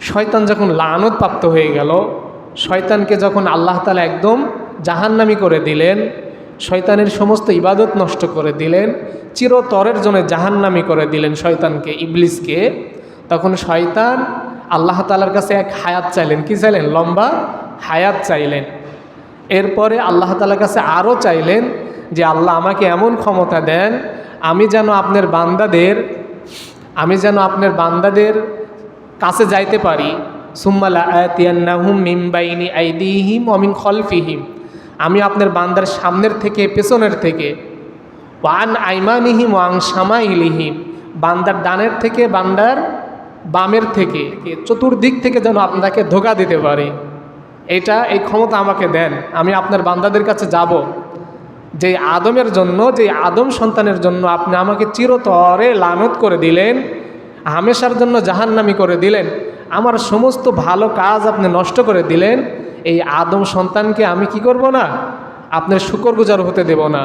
শয়তান যখন লানত প্রাপ্ত হয়ে গেল, শয়তানকে যখন আল্লাহ তাআলা একদম জাহান্নামী করে দিলেন, শয়তানের সমস্ত ইবাদত নষ্ট করে দিলেন, চিরতরের জন্য জাহান্নামী করে দিলেন শয়তানকে, ইবলিসকে, তখন শয়তান আল্লাহ তাআলার কাছে এক হায়াত চাইলেন। কি চাইলেন? লম্বা হায়াত চাইলেন। এরপরে আল্লাহ তাআলার কাছে আরও চাইলেন যে আল্লাহ আমাকে এমন ক্ষমতা দেন, আমি যেন আপনার বান্দাদের কাছে যাইতে পারি। সুম্মা লাআতিয়ান্নাহুম মিন বাইনি আইদিহিম ওয়া মিন খলফিহিম, আমি আপনার বান্দার সামনের থেকে পেছনের থেকে, ওয়া আন আইমানিহিম ওয়া আন শামাইলিহিম, বান্দার ডানের থেকে বান্দার বামের থেকে, চতুর্দিক থেকে যেন আপনাকে ধোঁকা দিতে পারে। এই ক্ষমতা আমাকে দেন, আমি আপনার বান্দাদের কাছে যাব। যে আদম সন্তানের জন্য আপনি আমাকে চিরতরে লানত করে দিলেন, হামেশার জন্য জাহান্নামী করে দিলেন, আমার সমস্ত ভালো কাজ আপনি নষ্ট করে দিলেন, এই আদম সন্তানকে আমি কি করব না? আপনার শুকরগুজার হতে দেব না।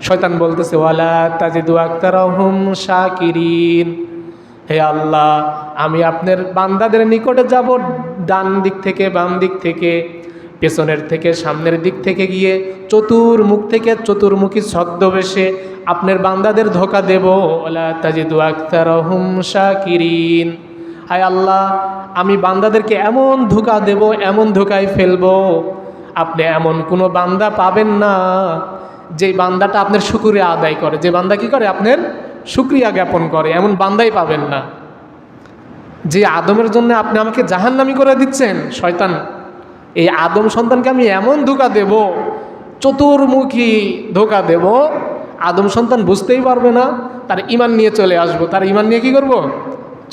শয়তান বলতেছে, ওয়ালা তাজিদু আকতারাহুম শাকিরিন, হে আল্লাহ, আমি আপনার বান্দাদের নিকটে যাব ডান দিক থেকে, বাম দিক থেকে, পেছনের থেকে, সামনের দিক থেকে গিয়ে চতুর্মুখ থেকে চতুর্মুখী ছদ্মবেশে আপনার বান্দাদের ধোঁকা দেব। ওয়ালা তাজিদু আকতারাহুম শাকিরিন, হায় আল্লাহ, আমি বান্দাদেরকে এমন ধোঁকা দেব, এমন ধোঁকায় ফেলবো, আপনি এমন কোনো বান্দা পাবেন না যে বান্দাটা আপনার শুকরিয়া আদায় করে, যে বান্দা কি করে? আপনার শুকরিয়া জ্ঞাপন করে, এমন বান্দাই পাবেন না। যে আদমের জন্য আপনি আমাকে জাহান্নামী করে দিচ্ছেন, শয়তান, এই আদম সন্তানকে আমি এমন ধোঁকা দেব, চতুর্মুখী ধোঁকা দেব, আদম সন্তান বুঝতেই পারবে না, তার ঈমান নিয়ে চলে আসবো। তার ঈমান নিয়ে কি করব?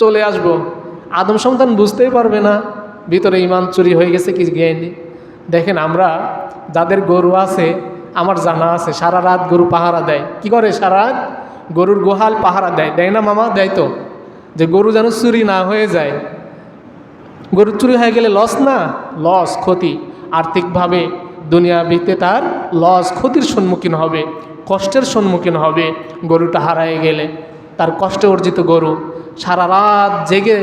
চলে আসবো। আদম সন্তান বুঝতেই পারবে না ভিতরে ঈমান চুরি হয়ে গেছে কি জ্ঞানী। দেখেন, আমরা যাদের গরু আছে, আমার জানা আছে, সারা রাত গরু পাহারা দেয়। কি করে? সারা রাত গরুর গোহাল পাহারা দেয়, দেয় না মামা? দেয় তো, যে গরু যেন চুরি না হয়ে যায়। গরু চুরি হয়ে গেলে লস না? লস, ক্ষতি, আর্থিকভাবে দুনিয়াবিতে তার লস, ক্ষতির সম্মুখীন হবে, কষ্টের সম্মুখীন হবে। গরুটা হারায় গেলে, তার কষ্টে অর্জিত গরু, সারা রাত জেগে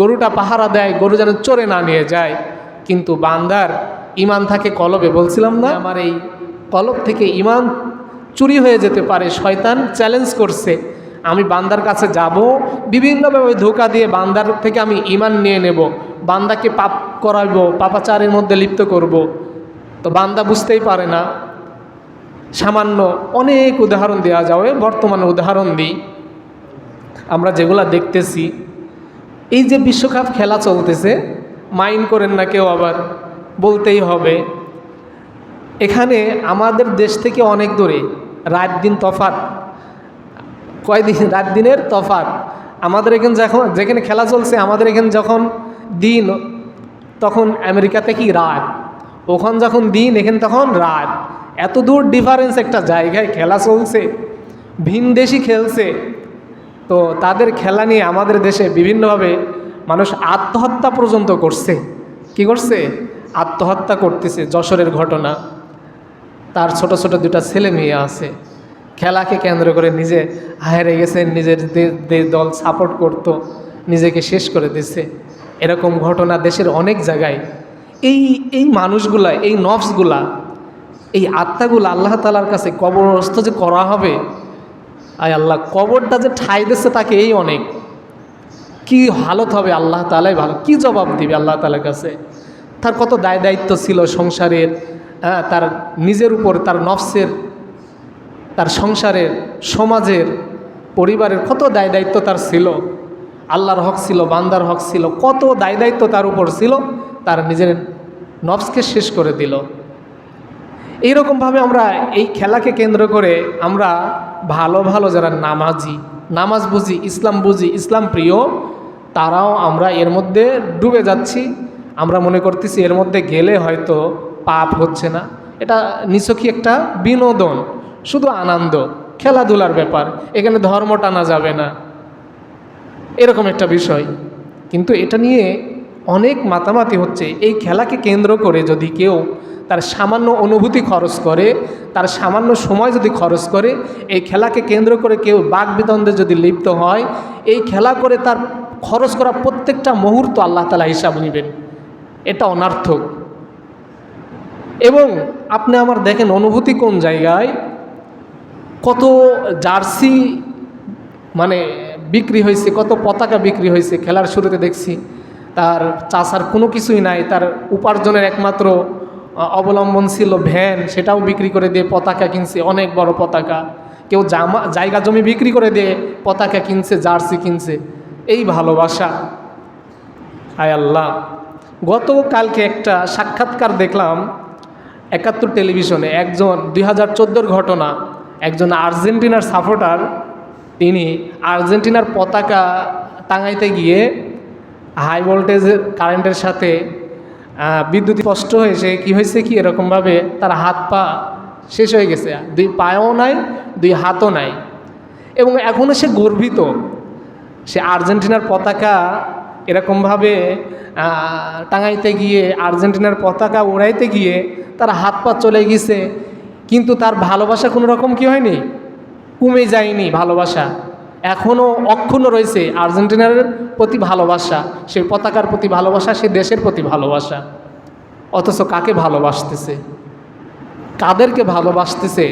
গরুটা পাহারা দেয়, গরু যেন চোরে না নিয়ে যায়। কিন্তু বান্দার ঈমান থাকে কলবে। বলছিলাম না, আমার এই কলব থেকে ঈমান চুরি হয়ে যেতে পারে। শয়তান চ্যালেঞ্জ করছে, আমি বান্দার কাছে যাব, বিভিন্নভাবে ধোঁকা দিয়ে বান্দার থেকে আমি ঈমান নিয়ে নেব, বান্দাকে পাপ করাবো, পাপাচারের মধ্যে লিপ্ত করব। তো বান্দা বুঝতেই পারে না। সামান্য অনেক উদাহরণ দেওয়া যাবে, বর্তমানে উদাহরণ দিই। আমরা যেগুলা দেখতেছি, এই যে বিশ্বকাপ খেলা চলতেছে, মাইন্ড করেন না কেউ, আবার বলতেই হবে। এখানে আমাদের দেশ থেকে অনেক দূরে, রাত দিন তফাৎ, কয়দিন রাত দিনের তফাৎ। আমাদের এখানে যেখানে খেলা চলছে, আমাদের এখানে যখন দিন, তখন আমেরিকাতে কি রাত, ওখান যখন দিন, এখানে তখন রাত। এত দূর ডিফারেন্স একটা জায়গায় খেলা চলছে, ভিন দেশি খেলছে। তো তাদের খেলা নিয়ে আমাদের দেশে বিভিন্নভাবে মানুষ আত্মহত্যা পর্যন্ত করছে। কি করছে? আত্মহত্যা করতেছে। যশোরের ঘটনা, তার ছোট ছোট দুটা ছেলে মেয়ে আছে, খেলাকে কেন্দ্র করে নিজে হারে গেছে, নিজের দল সাপোর্ট করত, নিজেকে শেষ করে দিচ্ছে। এরকম ঘটনা দেশের অনেক জায়গায়। এই মানুষগুলা, এই নফসগুলা, এই আত্মাগুলো আল্লাহ তাআলার কাছে কবরস্থ যে করা হবে, আয় আল্লাহ, কবরটা যে ঠাই দিচ্ছে তাকে, এই অনেক কি হালত হবে, আল্লাহ তাআলাই ভালো। কি জবাব দিবে আল্লাহ তাআলার কাছে? তার কত দায় দায়িত্ব ছিল সংসারের, তার নিজের উপর, তার নফসের, তার সংসারের, সমাজের, পরিবারের কত দায় দায়িত্ব তার ছিল। আল্লাহর হক ছিল, বান্দার হক ছিল, কত দায় দায়িত্ব তার উপর ছিল। তার নিজের নফসকে শেষ করে দিল। এইরকমভাবে আমরা এই খেলাকে কেন্দ্র করে আমরা ভালো ভালো যারা নামাজ বুঝি, ইসলাম বুঝি, ইসলাম প্রিয়, তারাও আমরা এর মধ্যে ডুবে যাচ্ছি। আমরা মনে করতেছি এর মধ্যে গেলে হয়তো পাপ হচ্ছে না, এটা নিছকই একটা বিনোদন, শুধু আনন্দ, খেলাধুলার ব্যাপার, এখানে ধর্ম টানা যাবে না, এরকম একটা বিষয়। কিন্তু এটা নিয়ে অনেক মাতামাতি হচ্ছে। এই খেলাকে কেন্দ্র করে যদি কেউ তার সামান্য অনুভূতি খরচ করে, তার সামান্য সময় যদি খরচ করে, এই খেলাকে কেন্দ্র করে কেউ বাকবিতণ্ডে যদি লিপ্ত হয়, এই খেলা করে তার খরচ করা প্রত্যেকটা মুহূর্ত আল্লাহ তাআলা হিসাব নেবেন, এটা অনর্থক। এবং আপনি আমার দেখেন অনুভূতি কোন জায়গায়, কত জার্সি মানে বিক্রি হয়েছে, কত পতাকা বিক্রি হয়েছে। খেলার শুরুতে দেখছি তার চাষার কোনো কিছুই নাই, তার উপার্জনের একমাত্র অবলম্বন ছিল ভ্যান, সেটাও বিক্রি করে দিয়ে পতাকা কিনছে, অনেক বড় পতাকা। কেউ জায়গা জমি বিক্রি করে দিয়ে পতাকা কিনছে, জার্সি কিনছে। এই ভালোবাসা! হায় আল্লাহ! গতকালকে একটা সাক্ষাৎকার দেখলাম ৭১ টেলিভিশনে, একজন ২০১৪ ঘটনা, একজন আর্জেন্টিনার সাপোর্টার, তিনি আর্জেন্টিনার পতাকা টাঙাইতে গিয়ে হাই ভোল্টেজের কারেন্টের সাথে বিদ্যুৎ স্পষ্ট হয়েছে, কি হয়েছে কি এরকমভাবে তার হাত পা শেষ হয়ে গেছে, 2 পায়েও নাই, 2 হাতও নাই। এবং এখনও সে গর্বিত, সে আর্জেন্টিনার পতাকা এরকমভাবে টাঙাইতে গিয়ে, আর্জেন্টিনার পতাকা উড়াইতে গিয়ে তার হাত পা চলে গেছে, কিন্তু তার ভালোবাসা কোনো রকম কি হয়নি, কমে যায়নি। ভালোবাসা এখনও অক্ষুণ্ণ রয়েছে, আর্জেন্টিনার প্রতি ভালোবাসা, সেই পতাকার প্রতি ভালোবাসা, সে দেশের প্রতি ভালোবাসা। অথচ কাকে ভালোবাসতেছে, কাদেরকে ভালোবাসতেছে,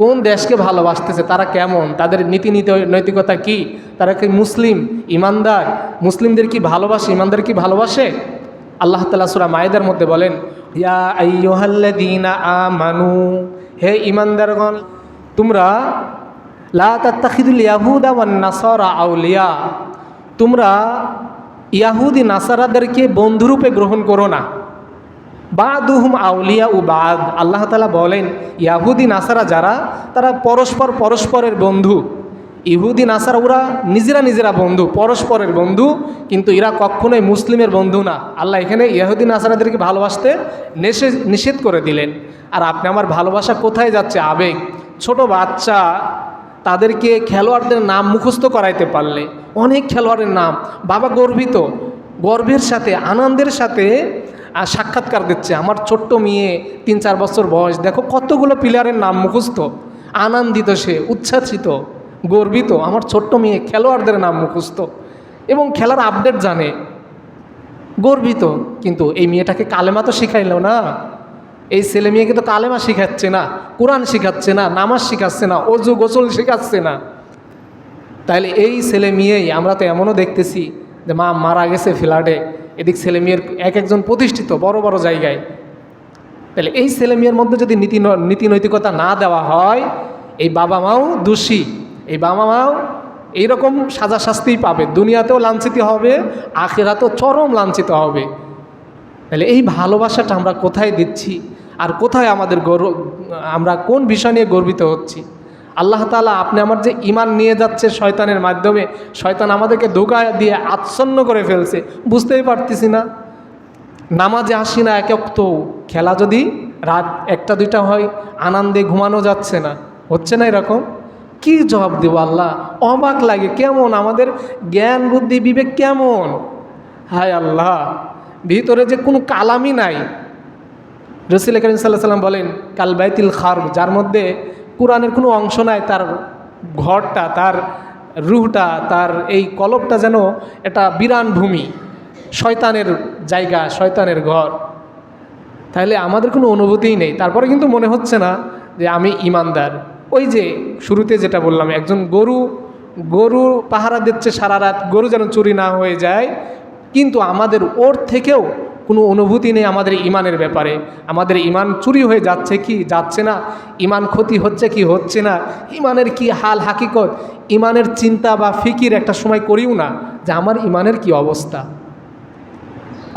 কোন দেশকে ভালোবাসতেছে, তারা কেমন, তাদের নীতি নৈতিকতা কি, তারা কি মুসলিম ইমানদার, মুসলিমদের কি ভালোবাসে, ইমানদার কি ভালোবাসে? আল্লাহ তাআলা সূরা মায়েদার মধ্যে বলেন, ইয়া আইয়ুহাল্লাযীনা আমানু, হে ইমানদারগণ, তোমরা লা তাত্তাখিদুল ইয়াহুদা ওয়ান নাসারা আউলিয়া, তোমরা ইয়াহুদি নাসারাদেরকে বন্ধুরূপে গ্রহণ করো না। বাদুহুম আউলিয়া উ বাদ, আল্লাহ তাআলা বলেন ইয়াহুদি নাসারা যারা, তারা পরস্পরের বন্ধু। ইহুদি নাসারা ওরা নিজেরা বন্ধু, পরস্পরের বন্ধু, কিন্তু এরা কখনোই মুসলিমের বন্ধু না। আল্লাহ এখানে ইহুদি নাসারাদেরকে ভালোবাসতে নিষেধ করে দিলেন। আর আপনি আমার ভালোবাসা কোথায় যাচ্ছে? আবেগ। ছোট বাচ্চা, তাদেরকে খেলোয়াড়দের নাম মুখস্থ করাইতে পারলে, অনেক খেলোয়াড়ের নাম, বাবা গর্বিত, গর্বের সাথে আনন্দের সাথে সাক্ষাৎকার দিচ্ছে, আমার ছোট্ট মেয়ে 3-4 বছর বয়স, দেখো কতগুলো প্লেয়ারের নাম মুখস্থ, আনন্দিত, সে উচ্ছ্বাসিত, গর্বিত, আমার ছোট্ট মেয়ে খেলোয়াড়দের নাম মুখস্থ এবং খেলার আপডেট জানে, গর্বিত। কিন্তু এই মেয়েটাকে কালেমা তো শিখাইল না, এই ছেলে মেয়েকে তো কালেমা শিখাচ্ছে না, কোরআন শিখাচ্ছে না, নামাজ শিখাচ্ছে না, অজু গোসল শিখাচ্ছে না। তাইলে এই ছেলে মেয়েই, আমরা তো এমনও দেখতেছি যে মা মারা গেছে ফ্ল্যাটে, এদিক ছেলে মেয়ের একজন প্রতিষ্ঠিত বড় বড় জায়গায়। তাহলে এই ছেলে মেয়ের মধ্যে যদি নীতি নৈতিকতা না দেওয়া হয়, এই বাবা মাও দোষী, এই বাবা মাও এইরকম সাজা শাস্তিই পাবে, দুনিয়াতেও লাঞ্ছিত হবে, আখিরাতেও চরম লাঞ্ছিত হবে। তাহলে এই ভালোবাসাটা আমরা কোথায় দিচ্ছি, আর কোথায় আমাদের আমরা কোন বিষয় নিয়ে গর্বিত হচ্ছি? আল্লাহ তাআলা আপনি আমার যে ঈমান নিয়ে যাচ্ছে শয়তানের মাধ্যমে, শয়তান আমাদেরকে ধোঁকা দিয়ে আচ্ছন্ন করে ফেলছে, বুঝতেই পারতেছি না। নামাজে আসি না এক ওয়াক্ত, খেলা যদি রাত 1টা-2টা হয়, আনন্দে ঘুমানো যাচ্ছে না, হচ্ছে না, এরকম কি জবাব দেব আল্লাহ? অবাক লাগে, কেমন আমাদের জ্ঞান বুদ্ধি বিবেক কেমন! হায় আল্লাহ, ভিতরে যে কোনো কালামই নাই। রাসূল কারীম সাল্লাল্লাহু আলাইহি ওয়াসাল্লাম বলেন, কাল বাইতুল খারব, যার মধ্যে কোরআনের কোনো অংশ নাই, তার ঘরটা, তার রুহটা, তার এই কলবটা যেন এটা বিরান ভূমি, শয়তানের জায়গা, শয়তানের ঘর। তাহলে আমাদের কোনো অনুভূতিই নেই, তারপরে কিন্তু মনে হচ্ছে না যে আমি ইমানদার। ওই যে শুরুতে যেটা বললাম, একজন গরু পাহারা দিচ্ছে সারা রাত, গরু যেন চুরি না হয়ে যায়, কিন্তু আমাদের ওর থেকেও কোনো অনুভূতি নেই আমাদের ইমানের ব্যাপারে। আমাদের ইমান চুরি হয়ে যাচ্ছে কি যাচ্ছে না, ইমান ক্ষতি হচ্ছে কি হচ্ছে না, ইমানের কি হাল হাকিকত, ইমানের চিন্তা বা ফিকির একটা সময় করিও না যে আমার ইমানের কি অবস্থা।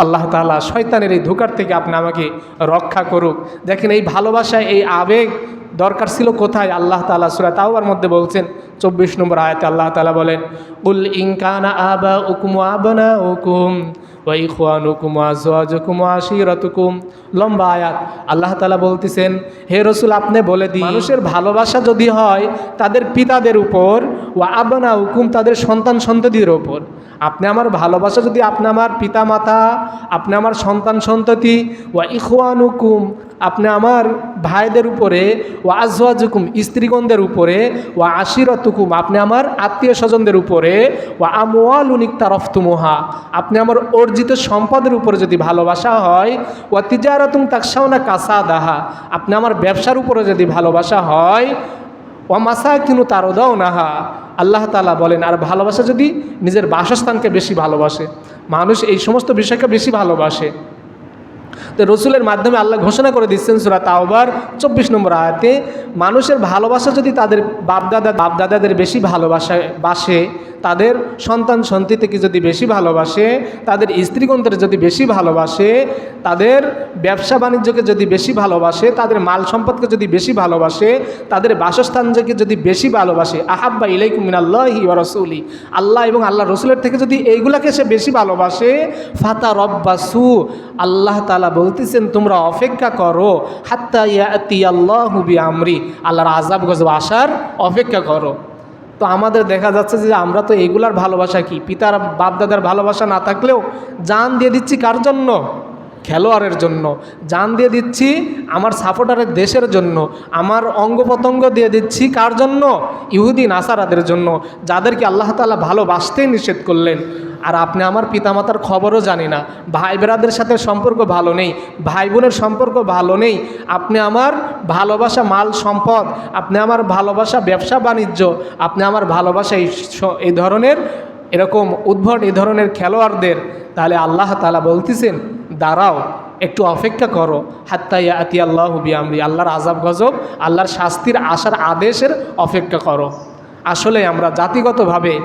আল্লাহ তাআলা শয়তানের এই ধোঁকার থেকে আপনি আমাকে রক্ষা করুক। দেখেন এই ভালোবাসা, এই আবেগ দরকার ছিল কোথায়? আল্লাহ তাআলা সূরা তাওবার মধ্যে বলছেন 24 নম্বর আয়াতে আল্লাহ তাআলা বলেন, কুল ইন কানা আবাউকুম ওয়া আবনাউকুম ওয়া ইখওয়ানুকুম ওয়া আজওয়াজুকুম ওয়া আশিরাতুকুম, লম্বা আয়াত। আল্লাহ তাআলা বলতেছেন, হে রাসূল আপনি বলে দিন, মানুষের ভালোবাসা যদি হয় তাদের পিতাদের উপর, ওয়া আবনাউকুম তাদের সন্তান সন্ততিদের উপর, আপনি আমার ভালোবাসা যদি আপনি আমার পিতা মাতা, আপনি আমার সন্তান সন্ততি, ওয়া ইখওয়ানুকুম আপনি আমার ভাইদের উপরে, ওয়া আজওয়াজুকুম স্ত্রীগণদের উপরে, ওয়া আশিরাতুকুম আপনি আমার আত্মীয় স্বজনদের উপরে, ওয়া আমওয়ালুন ইকতারাফতুমুহা আপনি আমার অর্জিত সম্পদের উপরে যদি ভালোবাসা হয়, ওয়া তিজারাতুন তাকশাউনা কাসাদাহা আপনি আমার ব্যবসার উপরে যদি ভালোবাসা হয়, ওয়া মাসাকিনু তারদাউনাহা আল্লাহ তাআলা বলেন আর ভালোবাসা যদি নিজের বাসস্থানকে বেশি ভালোবাসে, মানুষ এই সমস্ত বিষয়কে বেশি ভালোবাসে। তো রসুলের মাধ্যমে আল্লাহ ঘোষণা করে দিচ্ছেন সূরা তাওবার 24 নম্বর আয়াতে, মানুষের ভালোবাসা যদি তাদের বাপদাদাদের বেশি বাসে, তাদের সন্তান সন্ততিকে যদি বেশি ভালোবাসে, তাদের স্ত্রীগণদের যদি বেশি ভালোবাসে, তাদের ব্যবসা বাণিজ্যকে যদি বেশি ভালোবাসে, তাদের মাল সম্পদকে যদি বেশি ভালোবাসে, তাদের বাসস্থানকে যদি বেশি ভালোবাসে, আহাব্বা ইলাইকুম মিনাল্লাহি ওয়া রাসূলি আল্লাহ এবং আল্লাহ রসুলের থেকে যদি এইগুলাকে সে বেশি ভালোবাসে, ফাতারাব্বাসু আল্লাহ তাআলা বলতেছেন তোমরা অপেক্ষা করো, হাত্তা ইয়াতিয়াল্লাহু বিআমরি আল্লাহর আযাব গজব আসার অপেক্ষা করো। তো আমাদের দেখা যাচ্ছে যে আমরা তো এইগুলার ভালোবাসা কি, পিতার বাপদাদার ভালোবাসা না থাকলেও জান দিয়ে দিচ্ছি কার জন্য? খেলোয়াড়ের জন্য। জান দিয়ে দিচ্ছি আমার সাপোর্টারের দেশের জন্য। আমার অঙ্গ প্রত্যঙ্গ দিয়ে দিচ্ছি কার জন্য? ইহুদি নাসারাদের জন্য, যাদেরকে আল্লাহ তাআলা ভালোবাসতেই নিষেধ করলেন। আর আপনি আমার পিতামাতার খবরও জানি না, ভাই বেরাদের সাথে সম্পর্ক ভালো নেই, ভাই বোনের সম্পর্ক ভালো নেই, আপনি আমার ভালোবাসা মাল সম্পদ, আপনি আমার ভালোবাসা ব্যবসা বাণিজ্য, আপনি আমার ভালোবাসা এই ধরনের এরকম উদ্ভট এই ধরনের খেলোয়াড়দের, তাহলে আল্লাহ তাআলা বলতেছেন দাঁড়াও একটু অপেক্ষা করো, হাত্তা ইয়াতিয়াল্লাহু বিআমরি আল্লাহর আযাব গজব আল্লাহর শাস্তির আসার আদেশের অপেক্ষা করো। আসলে আমরা জাতিগতভাবে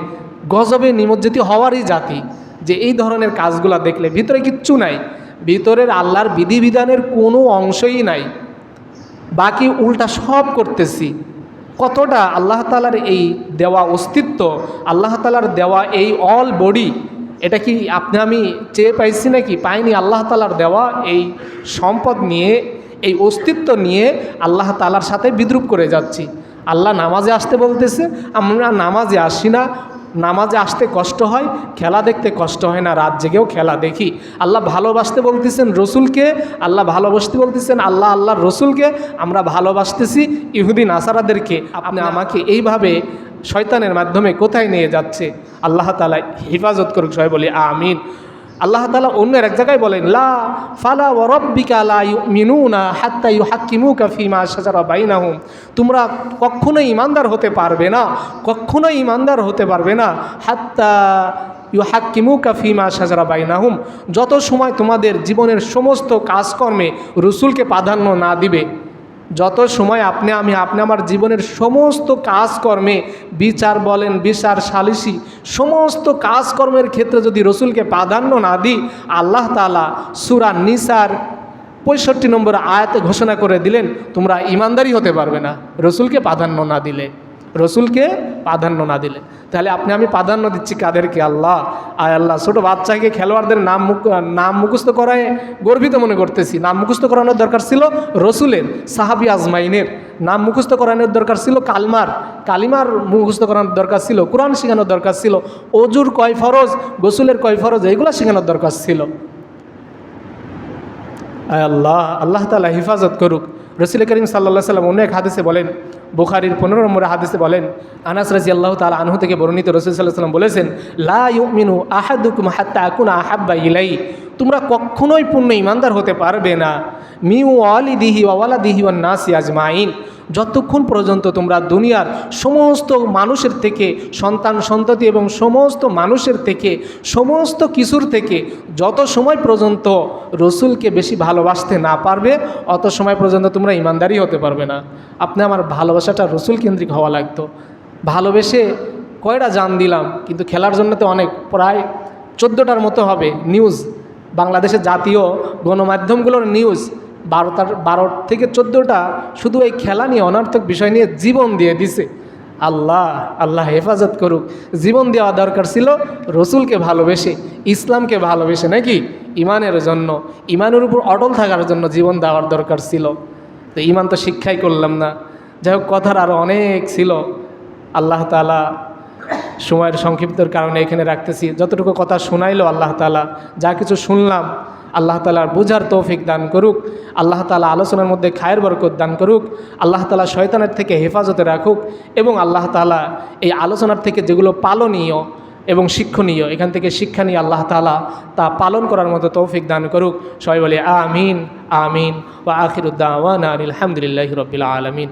গজবে নিমজ্জিত হওয়ারই জাতি, যে এই ধরনের কাজগুলো দেখলে ভিতরে কিচ্ছু নাই, ভিতরের আল্লাহর বিধিবিধানের কোনো অংশই নাই, বাকি উল্টা সব করতেছি। কতটা আল্লাহ তাআলার এই দেওয়া অস্তিত্ব, আল্লাহ তাআলার দেওয়া এই অল বডি, এটা কি আপনি আমি চেয়ে পাইছি নাকি? পাইনি। আল্লাহ তাআলার দেওয়া এই সম্পদ নিয়ে, এই অস্তিত্ব নিয়ে আল্লাহ তাআলার সাথে বিদ্রূপ করে যাচ্ছি। আল্লাহ নামাজে আসতে বলতেছে, আমরা নামাজে আসি না, নামাজে আসতে কষ্ট হয়, খেলা দেখতে কষ্ট হয় না, রাত জেগেও খেলা দেখি। আল্লাহ ভালোবাসতে বলতেছেন রসুলকে, আল্লাহ ভালোবাসতে বলতেছেন আল্লাহর রসুলকে, আমরা ভালোবাসতেছি ইহুদি নাসারাদেরকে। আপনি আমাকে এইভাবে শয়তানের মাধ্যমে কোথায় নিয়ে যাচ্ছে? আল্লাহ তাআলা হেফাজত করুক, সবাই বলি আমিন। আল্লাহ তাআলা অন্যের এক জায়গায় বলেন, লা ফালা ওয়া রাব্বিকা লা ইউমিনুনা হাত্তা ইউহাক্কিমুকা ফীমা শাজারা বাইনাহুম তোমরা কখনোই ঈমানদার হতে পারবে না, কখনোই ঈমানদার হতে পারবে না, হাত্তা ইউহাক্কিমুকা ফীমা শাজারা বাইনাহুম যত সময় তোমাদের জীবনের সমস্ত কাজকর্মে রসুলকে প্রাধান্য না দিবে, যত সময় আপনি আমার জীবনের সমস্ত কাজকর্মে বিচার বলেন, বিচার সালিসি সমস্ত কাজকর্মের ক্ষেত্রে যদি রসুলকে প্রাধান্য না দিই, আল্লাহ তাআলা সূরা নিসার 65 নম্বর আয়াতে ঘোষণা করে দিলেন তোমরা ঈমানদারই হতে পারবে না রসুলকে প্রাধান্য না দিলে, রসুলকে প্রাধান্য না দিলে। তাহলে আপনি আমি প্রাধান্য দিচ্ছি কাদেরকে? আল্লাহ। আল্লাহ ছোটো বাচ্চাকে খেলোয়াড়দের নাম মুখস্থ করায় গর্বিত মনে করতেছি। নাম মুখস্থ করানোর দরকার ছিল রসুলের, সাহাবী আজমাইনের। নাম মুখস্থ করানোর দরকার ছিল কালিমার মুখস্থ করানোর দরকার ছিল, কোরআন শেখানোর দরকার ছিল, অজুর কয় ফরজ, গোসলের কয় ফরজ, এইগুলো শেখানোর দরকার ছিল। আল্লাহ তাআলা হেফাজত করুক। রসুল করিম সাল্লাল্লাহু আলাইহি ওয়াসাল্লাম অন্য এক হাদিসে বলেন, বুখারীর 15 নম্বর হাদিসে বলেন, আনাস রাদিয়াল্লাহু তাআলা আনহু থেকে বর্ণিত, রাসূল সাল্লাল্লাহু আলাইহি ওয়াসাল্লাম বলেছেন, লা ইউমিনু আহাদুকুম হাত্তা আকুনা আহাব্বা ইলাইহি তোমরা কখনোই পূর্ণ ঈমানদার হতে পারবে না, মিউ ওয়ালিদিহি ওয়া ওয়ালাদিহি ওয়ান নাসি আজমাইন যতক্ষণ পর্যন্ত তোমরা দুনিয়ার সমস্ত মানুষের থেকে, সন্তান সন্ততি এবং সমস্ত মানুষের থেকে, সমস্ত কিছুর থেকে যত সময় পর্যন্ত রসুলকে বেশি ভালোবাসতে না পারবে, অত সময় পর্যন্ত তোমরা ঈমানদারই হতে পারবে না। আপনি আমার ভালোবাসাটা রসুল কেন্দ্রিক হওয়া লাগতো। ভালোবেসে কয়টা জান দিলাম, কিন্তু খেলার জন্য তো অনেক, প্রায় 14টার মতো হবে নিউজ, বাংলাদেশের জাতীয় গণমাধ্যমগুলোর নিউজ 12 থেকে 14টা শুধু এই খেলা নিয়ে, অনর্থক বিষয় নিয়ে জীবন দিয়ে দিছে। আল্লাহ হেফাজত করুক। জীবন দেওয়া দরকার ছিল রসুলকে ভালোবেসে, ইসলামকে ভালোবেসে, নাকি ইমানের জন্য, ইমানের উপর অটল থাকার জন্য জীবন দেওয়ার দরকার ছিল। তো ইমান তো শিক্ষাই করলাম না। যাই হোক, কথার আরও অনেক ছিল। আল্লাহ তাআলা সময়ের সংক্ষিপ্তর কারণে এখানে রাখতেছি। যতটুকু কথা শোনাইলো আল্লাহ তাআলা, যা কিছু শুনলাম আল্লাহ তাআলার বুঝার তৌফিক দান করুক। আল্লাহ তাআলা আলোচনার মধ্যে খায়ের বরকত দান করুক। আল্লাহ তাআলা শয়তানের থেকে হেফাজতে রাখুক এবং আল্লাহ তাআলা এই আলোচনার থেকে যেগুলো পালনীয় এবং শিক্ষণীয়, এখান থেকে শিক্ষা নিয়ে আল্লাহ তাআলা তা পালন করার মতো তৌফিক দান করুক। সবাই বলে আমিন আমিন। ওয়া আখিরুদ দাওয়ানা আলহামদুলিল্লাহি রাব্বিল আলামিন।